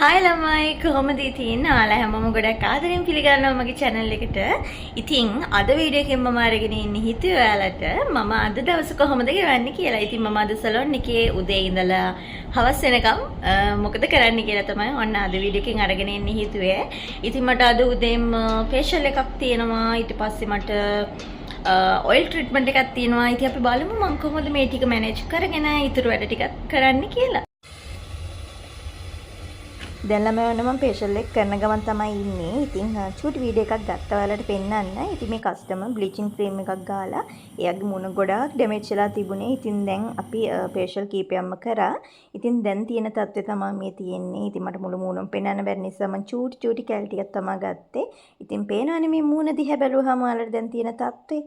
Hi ළමයි කොහොමද ඉතින් ඔයාලා හැමෝම ගොඩක් ආදරෙන් පිළිගන්නවා මගේ channel එකට. ඉතින් අද වීඩියෝ එකෙන් මම අරගෙන ඉන්නේ හිතුවේ ඔයාලට මම අද දවස කොහොමද ගෙවන්නේ කියලා. ඉතින් මම අද සලෝන් එකේ උදේ ඉඳලා හවස වෙනකම් මොකද කරන්න කියලා තමයි ඔන්න අද වීඩියෝ එකෙන් අරගෙන ඉන්නේ හිතුවේ. ඉතින් මට අද උදේම facial එකක් තියෙනවා. ඊට පස්සේ මට oil treatment එකක් තියෙනවා. ඉතින් අපි බලමු මම කොහොමද මේ ටික manage කරගෙන ඊටු වැඩ ටිකක් කරන්න කියලා. දැන් ළමයි වුණ මම facial එක කරන ගමන් තමයි ඉන්නේ. ඉතින් චූටි වීඩියෝ එකක් ගත්තා ඔයාලට පෙන්නන්න. ඉතින් මේ කස්ටමර් බ්ලීචින් ක්‍රීම් එකක් ගාලා එයාගේ මුණ ගොඩාක් ඩැමේජ් වෙලා තිබුණේ. ඉතින් දැන් අපි facial කීපයක්ම කරා. ඉතින් දැන් තියෙන තත්ත්වය තමයි මේ තියෙන්නේ. ඉතින් මට මුළු මූණම පෙන්වන්න බැරි නිසා මම චූටි කැලි ටිකක් තමයි ගත්තේ. ඉතින් පේනවනේ මේ මූණ දිහා බැලුවාම ඔයාලට දැන් තියෙන තත්ත්වය.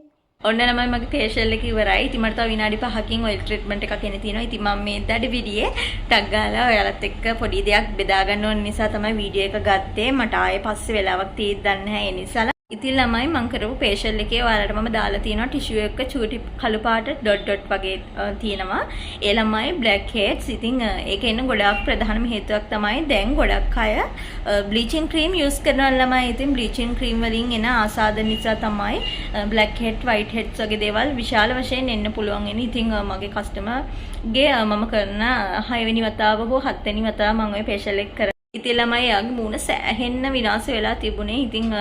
ඔන්න ළමයි මගේ facial එක ඉවරයි. ඉතින් මට තව විනාඩි 5කින් oil treatment එකක් එන්න තියෙනවා. ඉතින් මම මේ දඩ විදියේ ටක් ගාලා ඔයාලත් එක්ක පොඩි දෙයක් බෙදා ගන්න ඕන නිසා තමයි වීඩියෝ එක ගත්තේ. මට ආයේ පස්සේ වෙලාවක් තියෙද්දි දන්නේ නැහැ. ඒ නිසා ඉතින් ළමයි මම කරපු facial එකේ ඔයාලට මම දාලා තියෙනවා ටිෂු එක චූටි කළු පාට ඩොට් වගේ තියෙනවා. ඒ ළමයි black heads. ඉතින් ඒක එන්න ගොඩාක් ප්‍රධානම හේතුවක් තමයි දැන් ගොඩක් අය bleaching cream use කරනවා ළමයි. ඉතින් bleaching cream වලින් එන ආසාදන නිසා තමයි black head white heads වගේ දේවල් විශාල වශයෙන් එන්න පුළුවන් වෙන්නේ. ඉතින් මගේ customer ගේ මම කරන 6 වෙනි වතාව හෝ 7 වෙනි වතාව මම ওই facial එක කරා. ඉතින් ළමයි යාගේ මූණ සෑහෙන්න විනාශ වෙලා තිබුණේ. ඉතින්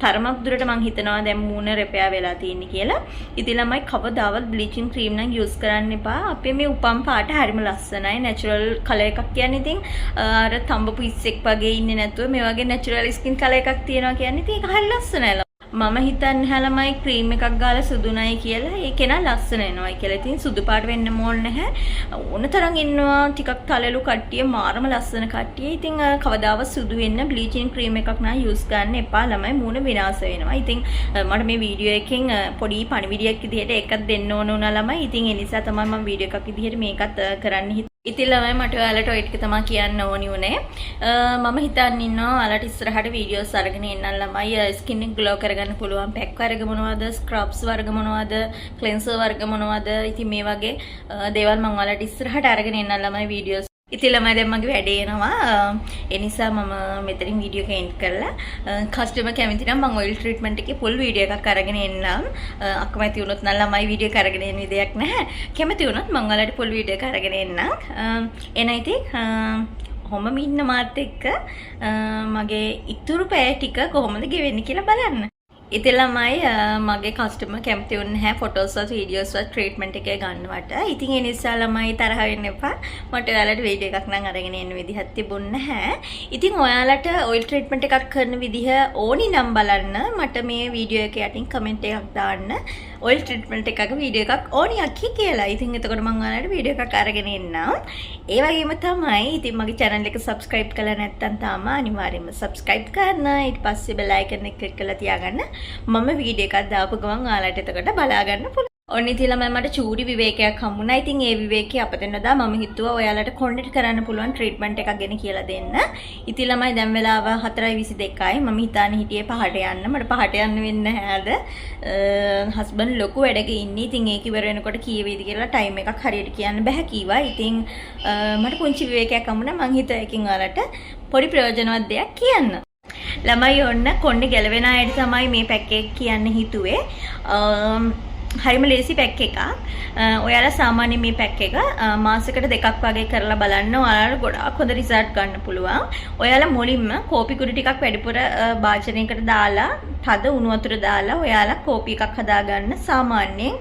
තරමක් දුරට මං හිතනවා දැන් මූණ රෙපෙයා වෙලා තියෙන්නේ කියලා. ඉතින් ළමයි කවදාවත් බ්ලීචින් ක්‍රීම් නම් යූස් කරන්න එපා. අපේ මේ උපම් පාට හරිම ලස්සනයි. නැචරල් කලර් එකක් කියන්නේ ඉතින් අර තඹ පිස්සෙක් වගේ ඉන්නේ නැතුව මේ වගේ නැචරල් ස්කින් කලර් එකක් තියෙනවා කියන්නේ ඉතින් ඒක හරි ලස්සනයි. මම හිතන්නේ ළමයි ක්‍රීම් එකක් ගාලා සුදුනයි කියලා. ඒක නා ලස්සන එනවායි කියලා. ඉතින් සුදු පාට වෙන්න ඕන නැහැ. ඕන තරම් ඉන්නවා ටිකක් තලලු කට්ටිය මාරම ලස්සන කට්ටිය. ඉතින් කවදාවත් සුදු වෙන්න බ්ලීචින් ක්‍රීම් එකක් නා යූස් කරන්න එපා. ළමයි මූණ විනාශ වෙනවා. ඉතින් මට මේ වීඩියෝ එකෙන් පොඩි පණිවිඩයක් විදිහට එකක් දෙන්න ඕන වුණා ළමයි. ඉතින් ඒ නිසා තමයි මම වීඩියෝ එකක් විදිහට මේකත් කරන්න ඉතින් ළමයි මට ඔයාලට ඔය ටික තමයි කියන්න ඕනි උනේ. මම හිතන් ඉන්නවා ඔයාලට ඉස්සරහට වීඩියෝස් අරගෙන එන්නම් ළමයි. ස්කින් එක ග්ලෝ කරගන්න පුළුවන් පැක් වර්ග මොනවද, ස්ක්‍රබ්ස් වර්ග මොනවද, ක්ලෙන්සර් වර්ග මොනවද. ඉතින් මේ වගේ දේවල් මම ඔයාලට ඉස්සරහට අරගෙන එන්නම් ළමයි වීඩියෝස්. ඉතින් ළමයි දැන් මගේ වැඩේ එනවා. ඒ නිසා මම මෙතනින් වීඩියෝ එක එන්ඩ් කරලා කස්ටමර් කැමති නම් මම ඔයිල් ට්‍රීට්මන්ට් එකේ ෆුල් වීඩියෝ එකක් අරගෙන එන්නම්. අකමැති වුණොත් නම් ළමයි වීඩියෝ එක අරගෙන එන්න විදියක් නැහැ. කැමති වුණොත් මම ඔයාලට ෆුල් වීඩියෝ එක අරගෙන එන්නම්. එන ඉතින් කොහොමද ඉන්න මාත් එක්ක මගේ ඉතුරු පැය ටික කොහොමද ගෙවෙන්නේ කියලා බලන්න. ඉතින් ළමයි මගේ කස්ටමර් කැමති වුණ නැහැ ෆොටෝස් වත් වීඩියෝස් වත් ට්‍රීට්මන්ට් එකේ ගන්නවට. ඉතින් ඒ නිසා ළමයි තරහ වෙන්න එපා. මට ඔයාලට වීඩියෝ එකක් නම් අරගෙන එන්න විදිහක් තිබුණ නැහැ. ඉතින් ඔයාලට ඔයිල් ට්‍රීට්මන්ට් එකක් කරන විදිහ ඕනි නම් බලන්න මට මේ වීඩියෝ එක යටින් කමෙන්ට් එකක් දාන්න. ඔයිල් ට්‍රීට්මන්ට් එකක වීඩියෝ එකක් ඕනි අක්කි කියලා. ඉතින් එතකොට මම ඔයාලට වීඩියෝ එකක් අරගෙන එන්නම්. ඒ වගේම තමයි ඉතින් මගේ channel එක subscribe කරලා නැත්නම් තාම අනිවාර්යයෙන්ම subscribe කරන්න. ඊට පස්සේ bell icon එක click කරලා තියාගන්න. මම වීඩියෝ එකක් දාපු ගමන් ඔයාලට එතකොට බලා ගන්න පුළුවන්. ඔන්න ඉතින් ළමයි මට චූටි විවේකයක් හම්බුණා. ඉතින් ඒ විවේකේ අපතෙන්දා මම හිතුවා ඔයාලට කොන්ඩෙට් කරන්න පුළුවන් ට්‍රීට්මන්ට් එකක් ගැන කියලා දෙන්න. ඉතින් ළමයි දැන් වෙලාව 4:22යි. මම හිතානේ හිටියේ 5ට යන්න. මට 5ට යන්න වෙන්නේ නැහැද? හස්බන්ඩ් ලොකු වැඩක ඉන්නේ. ඉතින් ඒක ඉවර වෙනකොට කීවේද කියලා ටයිම් එකක් හරියට කියන්න බෑ කීවා. ඉතින් මට පුංචි විවේකයක් හම්බුණා. මං හිතුවා එකකින් ඔයාලට පොඩි ප්‍රයෝජනවත් දෙයක් කියන්න. ළමයි ඔන්න කොණ්ඩේ ගැලවෙන අයට තමයි මේ පැක් එක කියන්න හිතුවේ. හරිම ලේසි පැක් එකක්. ඔයාලා සාමාන්‍ය මේ පැක් එක මාසෙකට දෙකක් වගේ කරලා බලන්න. ඔයාලට ගොඩාක් හොඳ රිසල්ට් ගන්න පුළුවන්. ඔයාලා මුලින්ම කෝපි කුඩු ටිකක් වැඩිපුර භාජනයකට දාලා තද උණු වතුර දාලා ඔයාලා කෝපි එකක් හදාගන්න. සාමාන්‍යයෙන්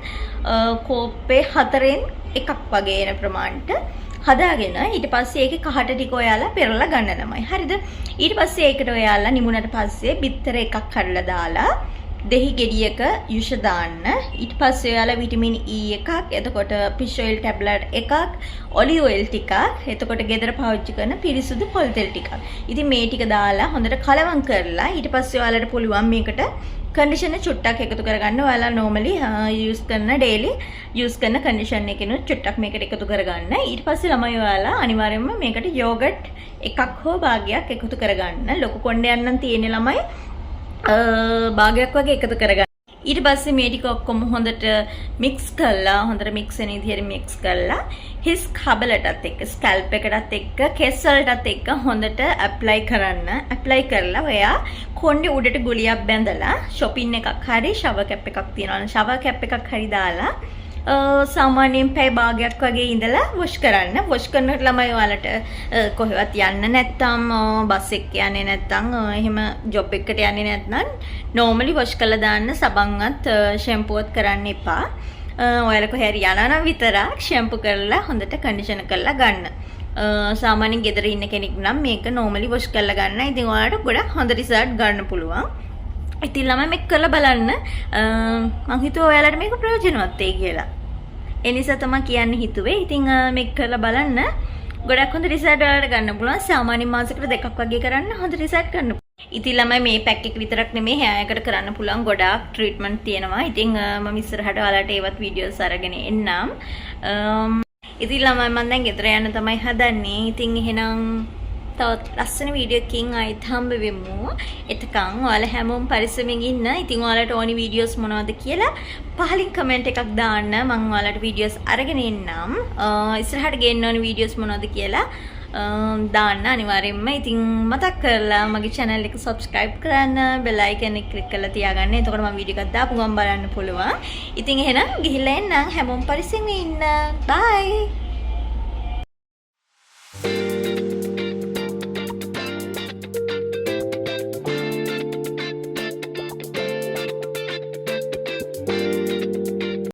කෝප්පේ 4න් එකක් වගේ එන ප්‍රමාණයට හදාගෙන ඊට පස්සේ ඒකේ කහට ටික ඔයාලා පෙරලා ගන්න ළමයි. හරිද? ඊට පස්සේ ඒකට ඔයාලා නිමුණට පස්සේ බිත්තර එකක් කඩලා දාලා දෙහි ගෙඩියක යුෂ දාන්න. ඊට පස්සේ ඔයාලා විටමින් E එකක්, එතකොට fish oil tablet එකක්, olive oil ටිකක්, එතකොට ගෙදර පාවිච්චි කරන පිරිසුදු පොල් තෙල් ටිකක්. ඉතින් මේ ටික දාලා හොඳට කලවම් කරලා ඊට පස්සේ ඔයාලට පුළුවන් මේකට කන්ඩිෂනර් චුට්ටක් එකතු කරගන්න. ඔයාලා normally use කරන daily use කරන කන්ඩිෂනර් එකකිනුත් චුට්ටක් මේකට එකතු කරගන්න. ඊට පස්සේ ළමයි ඔයාලා අනිවාර්යයෙන්ම මේකට යෝගට් එකක් හෝ භාගයක් එකතු කරගන්න. ලොකු කොණ්ඩයක් නම් තියෙන ළමයි භාගයක් වගේ එකතු කරගන්න. ඊට පස්සේ මේ ටික ඔක්කොම හොඳට මික්ස් කරලා හොඳට මික්ස් වෙන විදිහට මික්ස් කරලා හිස් කබලටත් එක්ක ස්කැල්ප් එකටත් එක්ක කෙස් වලටත් එක්ක හොඳට ඇප්ලයි කරන්න. ඇප්ලයි කරලා ඔයා කොණ්ඩේ උඩට ගුලියක් බැඳලා shopping එකක් හරි shower cap එකක් තියනවා. shower cap එකක් හරි දාලා සාමාන්‍යයෙන් පැය භාගයක් වගේ ඉඳලා වොෂ් කරන්න. වොෂ් කරනකොට ළමයි ඔයාලට කොහෙවත් යන්න නැත්නම් බස් එක යන්නේ නැත්නම් එහෙම ජොබ් එකකට යන්නේ නැත්නම් normally වොෂ් කරලා දාන්න. සබන්වත් ෂැම්පූවත් කරන්න එපා. ඔයාලා කොහේ හරි යනවා නම් විතරක් ෂැම්පූ කරලා හොඳට කන්ඩිෂනර් කරලා ගන්න. සාමාන්‍යයෙන් ගෙදර ඉන්න කෙනෙක් නම් මේක normally වොෂ් කරලා ගන්න. ඉතින් ඔයාලට ගොඩක් හොඳ රිසල්ට් ගන්න පුළුවන්. ඉතින් ළමයි මේක කරලා බලන්න. මං හිතුවා ඔයාලට මේක ප්‍රයෝජනවත් වෙයි කියලා. ඒ නිසා තමයි කියන්න හිතුවේ. ඉතින් මේක කරලා බලන්න. ගොඩක් හොඳ රිසල්ට් ඔයාලට ගන්න පුළුවන්. සාමාන්‍ය මාසෙකට දෙකක් වගේ කරන්න හොඳ රිසල්ට් ගන්න. ඉතින් ළමයි මේ පැක් එක විතරක් නෙමෙයි hair එකට කරන්න පුළුවන් ගොඩාක් ට්‍රීට්මන්ට් තියෙනවා. ඉතින් මම ඉස්සරහට ඔයාලට ඒවත් වීඩියෝස් අරගෙන එන්නම්. ඉතින් ළමයි මම දැන් ගෙදර යන්න තමයි හදන්නේ. ඉතින් එහෙනම් තවත් ලස්සන වීඩියෝ එකකින් ආයෙත් හම්බ වෙමු. එතකන් ඔයාලා හැමෝම පරිස්සමෙන් ඉන්න. ඉතින් ඔයාලට ඕනි වීඩියෝස් මොනවද කියලා පහලින් කමෙන්ට් එකක් දාන්න. මම ඔයාලට වීඩියෝස් අරගෙන එන්නම්. ඉස්සරහට ගේන්න ඕනි වීඩියෝස් මොනවද කියලා දාන්න අනිවාර්යෙන්ම. ඉතින් මතක් කරලා මගේ channel එක subscribe කරන්න, bell icon එක click කරලා තියාගන්න. එතකොට මම වීඩියෝ එකක් දාපු ගමන් බලන්න පුළුවන්. ඉතින් එහෙනම් ගිහිල්ලා එන්නම්. හැමෝම පරිස්සමෙන් ඉන්න. bye.